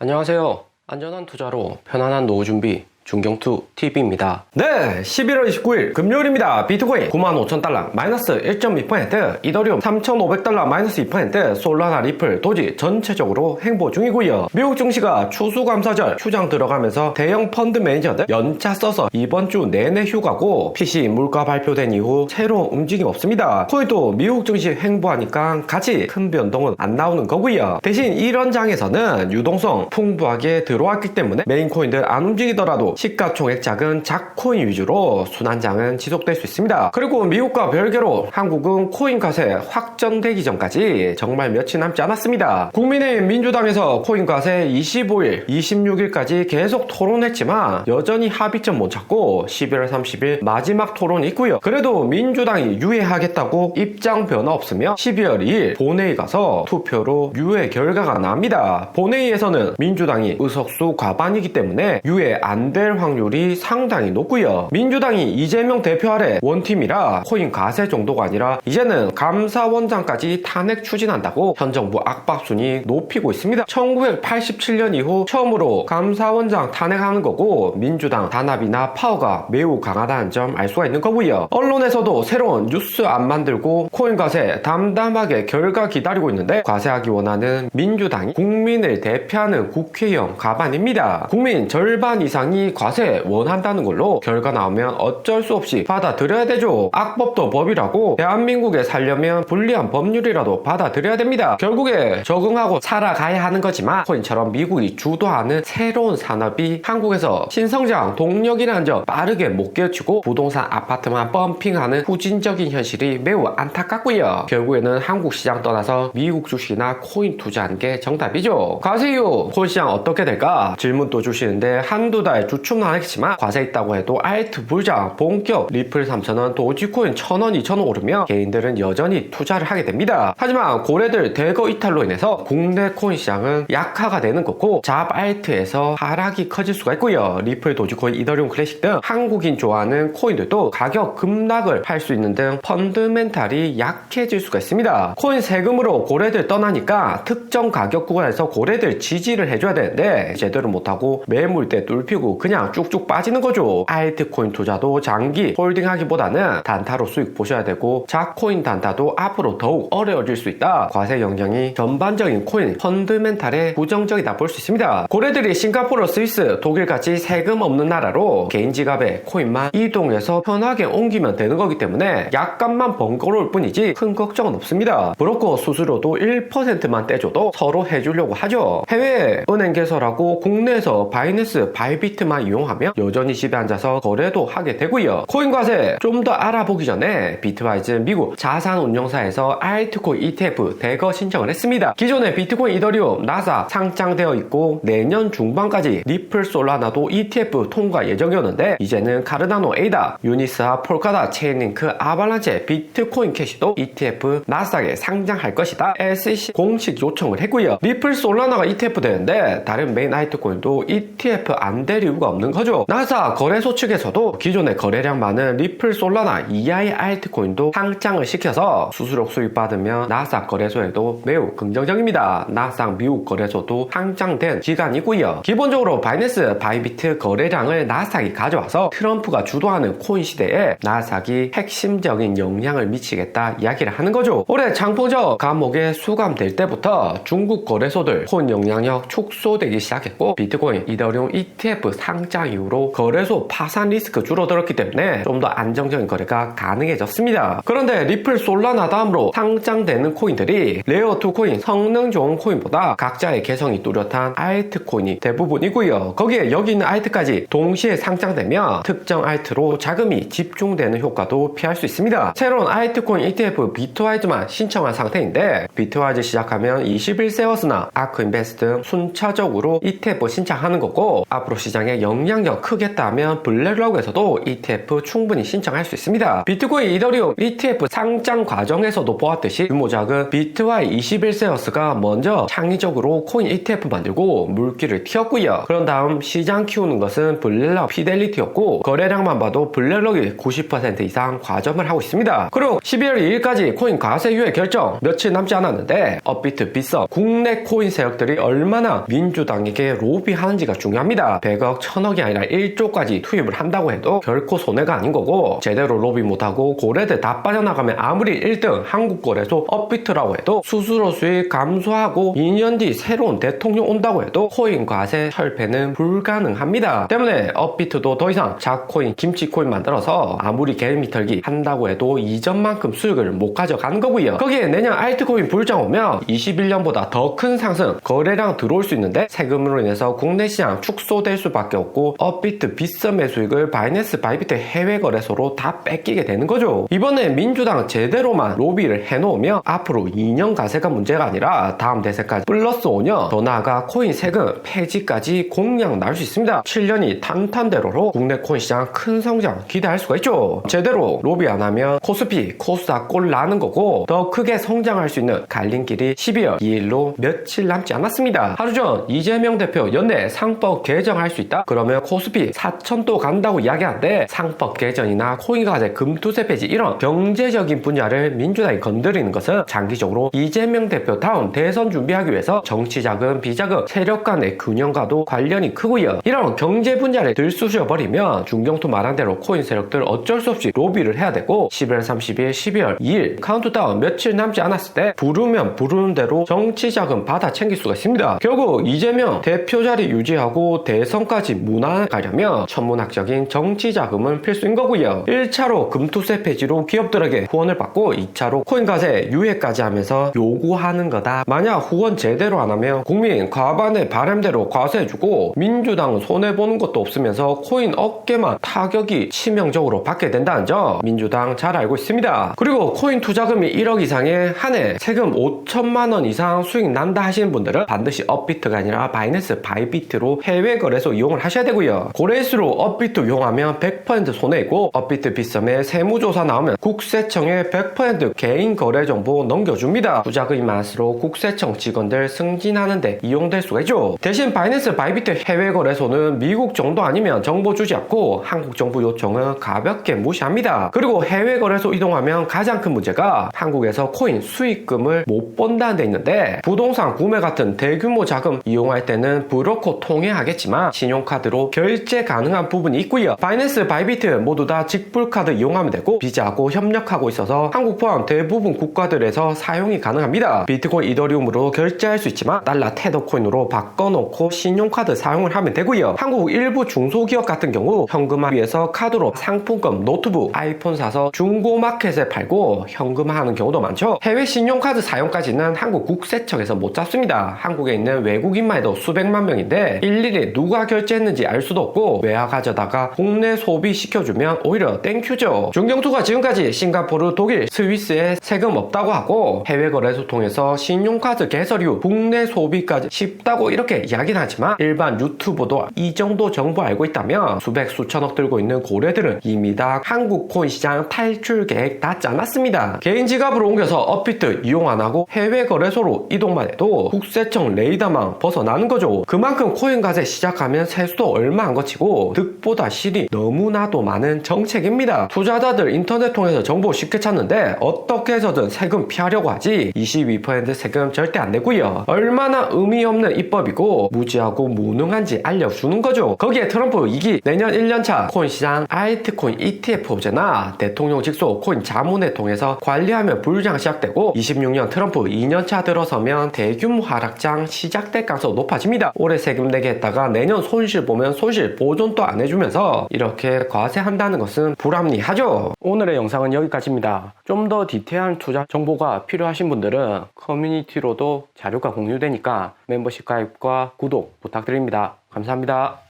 안녕하세요. 안전한 투자로 편안한 노후 준비 중경투 TV입니다. 네, 11월 29일 금요일입니다. 비트코인 95,000달러 마이너스 1.2%, 이더리움 3,500달러 마이너스 2%, 솔라나, 리플, 도지 전체적으로 행보 중이고요. 미국 증시가 추수감사절 휴장 들어가면서 대형 펀드 매니저들 연차 써서 이번 주 내내 휴가고, PC 물가 발표된 이후 새로운 움직임 없습니다. 코인도 미국 증시 행보하니까 같이 큰 변동은 안 나오는 거고요. 대신 이런 장에서는 유동성 풍부하게 들어왔기 때문에 메인 코인들 안 움직이더라도 시가총액 작은 작코인 위주로 순환장은 지속될 수 있습니다. 그리고 미국과 별개로 한국은 코인 과세 확정되기 전까지 정말 며칠 남지 않았습니다. 국민의힘 민주당에서 코인 과세 25일, 26일까지 계속 토론했지만 여전히 합의점 못 찾고 11월 30일 마지막 토론이 있고요. 그래도 민주당이 유예하겠다고 입장 변화 없으며 12월 2일 본회의 가서 투표로 유예 결과가 납니다. 본회의에서는 민주당이 의석수 과반이기 때문에 유예 안 될 확률이 상당히 높고요. 민주당이 이재명 대표 아래 원팀이라 코인 과세 정도가 아니라 이제는 감사원장까지 탄핵 추진한다고 현 정부 악박순위 높이고 있습니다. 1987년 이후 처음으로 감사원장 탄핵하는 거고, 민주당 단합이나 파워가 매우 강하다는 점 알 수가 있는 거고요. 언론에서도 새로운 뉴스 안 만들고 코인 과세 담담하게 결과 기다리고 있는데, 과세하기 원하는 민주당이 국민을 대표하는 국회의원 과반입니다. 국민 절반 이상이 과세 원한다는 걸로 결과 나오면 어쩔 수 없이 받아들여야 되죠. 악법도 법이라고 대한민국에 살려면 불리한 법률이라도 받아들여야 됩니다. 결국에 적응하고 살아가야 하는 거지만, 코인처럼 미국이 주도하는 새로운 산업이 한국에서 신성장 동력이라는 점 빠르게 못 깨우치고 부동산 아파트만 펌핑하는 후진적인 현실이 매우 안타깝고요. 결국에는 한국 시장 떠나서 미국 주식이나 코인 투자하는 게 정답이죠. 과세 이후 코인 시장 어떻게 될까 질문도 주시는데, 한두 달 주춤은 안 했지만 과세 있다고 해도 알트 불장 본격 리플 3,000원, 도지코인 1,000원, 2,000원 오르며 개인들은 여전히 투자를 하게 됩니다. 하지만 고래들 대거 이탈로 인해서 국내 코인 시장은 약화가 되는 거고, 잡 알트에서 하락이 커질 수가 있고요. 리플, 도지코인, 이더리움 클래식 등 한국인 좋아하는 코인들도 가격 급락을 할 수 있는 등 펀드멘탈이 약해질 수가 있습니다. 코인 세금으로 고래들 떠나니까 특정 가격 구간에서 고래들 지지를 해줘야 되는데 제대로 못하고 매물대 뚫히고 그냥 쭉쭉 빠지는 거죠. 알트코인 투자도 장기 홀딩하기보다는 단타로 수익 보셔야 되고, 작코인 단타도 앞으로 더욱 어려워질 수 있다. 과세 영향이 전반적인 코인 펀드멘탈에 부정적이다 볼 수 있습니다. 고래들이 싱가포르, 스위스, 독일같이 세금 없는 나라로 개인 지갑에 코인만 이동해서 편하게 옮기면 되는 거기 때문에 약간만 번거로울 뿐이지 큰 걱정은 없습니다. 브로커 수수료도 1%만 떼줘도 서로 해주려고 하죠. 해외 은행 개설하고 국내에서 바이낸스, 바이비트만 이용하면 여전히 집에 앉아서 거래도 하게 되고요. 코인 과세 좀 더 알아보기 전에 비트와이즈 미국 자산 운용사에서 알트코인 ETF 대거 신청을 했습니다. 기존에 비트코인, 이더리움, 나사 상장되어 있고 내년 중반까지 리플, 솔라나도 ETF 통과 예정이었는데, 이제는 카르다노, 에이다, 유니스와 폴카다, 체인링크, 아발란체, 비트코인 캐시도 ETF 나스닥에 상장할 것이다. SEC 공식 요청을 했고요. 리플, 솔라나가 ETF 되는데 다른 메인 알트코인도 ETF 안 될 이유가 없는 거죠. 나사 거래소 측에서도 기존에 거래량 많은 리플, 솔라나, EI 알트코인도 상장을 시켜서 수수료 수익 받으면 나스닥 거래소에도 매우 긍정적입니다. 나스닥 미국 거래소도 상장된 기간이고요. 기본적으로 바이낸스, 바이비트 거래량을 나스닥이 가져와서 트럼프가 주도하는 코인 시대에 나스닥이 핵심적인 영향을 미치겠다 이야기를 하는 거죠. 올해 장포적 감옥에 수감될 때부터 중국 거래소들 코인 영향력 축소되기 시작했고, 비트코인, 이더리움 ETF 상장 이후로 거래소 파산 리스크 줄어들었기 때문에 좀 더 안정적인 거래가 가능해졌습니다. 그런데 리플, 솔라나 다음으로 상장되는 코인들이 레어2 코인, 성능 좋은 코인보다 각자의 개성이 뚜렷한 알트코인이 대부분이고요. 거기에 여기 있는 알트까지 동시에 상장되면 특정 알트로 자금이 집중되는 효과도 피할 수 있습니다. 새로운 알트코인 ETF 비트와이즈만 신청한 상태인데, 비트와이즈 시작하면 21세어스나 아크인베스트 등 순차적으로 ETF 신청하는 거고, 앞으로 시장에 영향력 크겠다면 블랙록에서도 ETF 충분히 신청할 수 있습니다. 비트코인, 이더리움, ETF 상장 과정에서도 보았듯이 규모 작은 비트와이 21세어스가 먼저 창의적으로 코인 ETF 만들고 물기를 튀었고요. 그런 다음 시장 키우는 것은 블랙록, 피델리티였고 거래량만 봐도 블랙록이 90% 이상 과점을 하고 있습니다. 그리고 12월 2일까지 코인 과세 유예 결정 며칠 남지 않았는데 업비트, 빗썸, 국내 코인 세력들이 얼마나 민주당에게 로비하는지가 중요합니다. 100억, 1000억이 아니라 1조까지 투입을 한다고 해도 결코 손해가 아닌 거고 제대로 로비 못하고 고래들 다 빠져나가면 아무리 1등 한국거래소 업비트라고 해도 수수료 수익 감소하고 2년 뒤 새로운 대통령 온다고 해도 코인 과세 철폐는 불가능합니다. 때문에 업비트도 더 이상 자코인, 김치코인 만들어서 아무리 개미 털기 한다고 해도 이전만큼 수익을 못 가져가는 거고요. 거기에 내년 알트코인 불장 오면 21년보다 더 큰 상승, 거래량 들어올 수 있는데 세금으로 인해서 국내 시장 축소될 수밖에 없고 업비트, 빗썸의 수익을 바이낸스, 바이비트 해외 거래소로 다 뺏기게 되는 거죠. 이번에 민주당 제대로만 로비를 해놓으면 앞으로 2년 가세가 문제가 아니라 다음 대세까지 플러스 5년, 더 나아가 코인 세금 폐지까지 공약 나올 수 있습니다. 7년이 탄탄대로로 국내 코인 시장 큰 성장 기대할 수가 있죠. 제대로 로비 안 하면 코스피, 코스닥 꼴 나는 거고 더 크게 성장할 수 있는 갈림길이 12월 2일로 며칠 남지 않았습니다. 하루 전 이재명 대표 연내 상법 개정할 수 있다? 그러면 코스피 4,000도 간다고 이야기하는데 상법 개정이나 코인과세 금투세 폐지 이런 경제적인 분야를 민주당이 건드리는 것은 장기적으로 이재명 대표 다음 대선 준비하기 위해서 정치자금, 비자금, 세력 간의 균형과도 관련이 크고요. 이런 경제 분야를 들쑤셔버리면 중경투 말한 대로 코인 세력들 어쩔 수 없이 로비를 해야 되고 11월 30일, 12월 2일 카운트다운 며칠 남지 않았을 때 부르면 부르는 대로 정치자금 받아 챙길 수가 있습니다. 결국 이재명 대표 자리 유지하고 대선까지 무난하려면 천문학적인 정치자금은 필수인 거고요. 1차로 금투세 폐지로 기업들에게 후원을 받고 2차로 코인과세 유예까지 하면서 요구하는 거다. 만약 후원 제대로 안 하면 국민 과반의 바람대로 과세해주고 민주당은 손해보는 것도 없으면서 코인 업계만 타격이 치명적으로 받게 된다는 점 민주당 잘 알고 있습니다. 그리고 코인 투자금이 1억 이상에 한 해 세금 5천만 원 이상 수익 난다 하시는 분들은 반드시 업비트가 아니라 바이낸스, 바이비트로 해외 거래소 이용을 하셔야 되고요. 고래수로 업비트 이용하면 100% 손해이고 업비트 빗썸에 세무조사 나오면 국세청에 100% 개인 거래 정보 넘겨줍니다. 투자금이 많을수록 국세청 직원들 승진하는데 이용될 수가 있죠. 대신 바이낸스, 바이비트 해외 거래소는 미국 정도 아니면 정보 주지 않고 한국 정부 요청은 가볍게 무시합니다. 그리고 해외 거래소 이동하면 가장 큰 문제가 한국에서 코인 수익금을 못 번다는 데 있는데 부동산 구매 같은 대규모 자금 이용할 때는 브로커 통해하겠지만 신용카드로 결제 가능한 부분이 있고요. 바이낸스, 바이비트 모두 다 직불카드 이용하면 되고 비자하고 협력하고 있어서 한국 포함 대부분 국가들에서 사용이 가능합니다. 비트코인, 이더리움으로 결제할 수 있지만 달러, 테더 코인으로 바꿔놓고 신용카드 사용을 하면 되고요. 한국 일부 중소기업 같은 경우 현금화위해서 카드로 상품권, 노트북, 아이폰 사서 중고마켓에 팔고 현금화하는 경우도 많죠. 해외 신용카드 사용까지는 한국 국세청에서 못 잡습니다. 한국에 있는 외국인만 해도 수백만 명인데 일일이 누가 결제했는지 알 수도 없고 외화 가져다가 국내 소비시켜주면 오히려 땡큐죠. 중경투가 지금까지 싱가포르, 독일, 스위스에 세금 없다고 하고 해외 거래소 통해서 신용카드 개설 이후 국내 소비까지 쉽다고 이렇게 이야기는 하지만 일반 유튜버도 이 정도 정보 알고 있다면 수백 수천억 들고 있는 고래들은 이미 다 한국 코인 시장 탈출 계획 다 짜놨습니다. 개인 지갑으로 옮겨서 업비트 이용 안 하고 해외 거래소로 이동만 해도 국세청 레이더망 벗어나는 거죠. 그만큼 코인 과세 시작하면 세수도 얼마 안 거치고 득보다 실이 너무나도 많은 정책입니다. 투자자들 인터넷 통해서 정보 쉽게 찾는데 어떻게 해서든 세금 피하려고 하지 22% 세금 절대 안 내고요. 얼마나 의미 없는 입법이고 무지하고 무능한지 알려주는 거죠. 거기에 트럼프 2기 내년 1년차 코인 시장 알트코인 ETF 호재나 대통령 직속 코인 자문회 통해서 관리하면 불장 시작되고 26년 트럼프 2년차 들어서면 대규모 하락장 시작될 가능성이 높아집니다. 올해 세금 내게 했다가 내년 손실 보면 손실 보존도 안 해주면서 이렇게 과세한다는 것은 불합리하죠. 오늘의 영상은 여기까지입니다. 좀 더 디테일한 투자 정보가 필요하신 분들은 커뮤니티로도 자료가 공유되니까 멤버십 가입과 구독 부탁드립니다. 감사합니다.